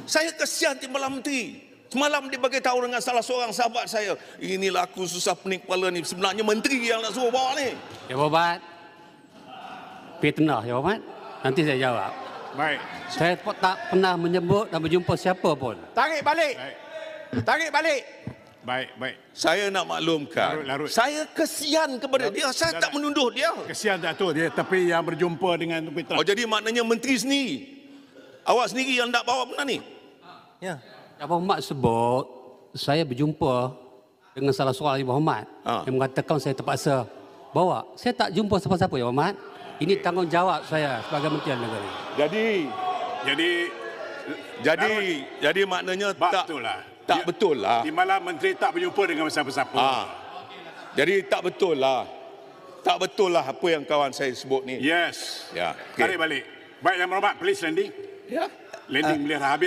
Saya kesian Timbalan Menteri. Semalam dia bagi tahu dengan salah seorang sahabat saya, inilah aku susah pening kepala ni. Sebenarnya menteri yang nak suruh bawa ni. Jawabat fitnah, jawabat. Nanti saya jawab. Baik. Saya tak pernah menyebut dan berjumpa siapa pun. Tarik balik. Baik. Tarik balik. Baik, baik. Saya nak maklumkan, Larut. saya kesian kepada dia. Saya tak menunduh dia. Kesian tak tu dia, tapi yang berjumpa dengan fitnah. Oh, jadi maknanya menteri sendiri. Awak sendiri yang tak bawa benda ni. Ya. Abang Muhammad sebut, saya berjumpa dengan salah seorang Abang Muhammad yang mengatakan saya terpaksa bawa. Saya tak jumpa siapa-siapa, Abang Muhammad. Ini tanggungjawab saya sebagai Menteri Negara. Jadi maknanya tak Dia- betul lah. Timbalan Menteri tak berjumpa dengan siapa-siapa. Jadi tak betul lah. Tak betul lah apa yang kawan saya sebut ni. Yes. Ya. Tarik balik. Baik, Yang Berhormat, please landing. Ya. Landing boleh dah habis.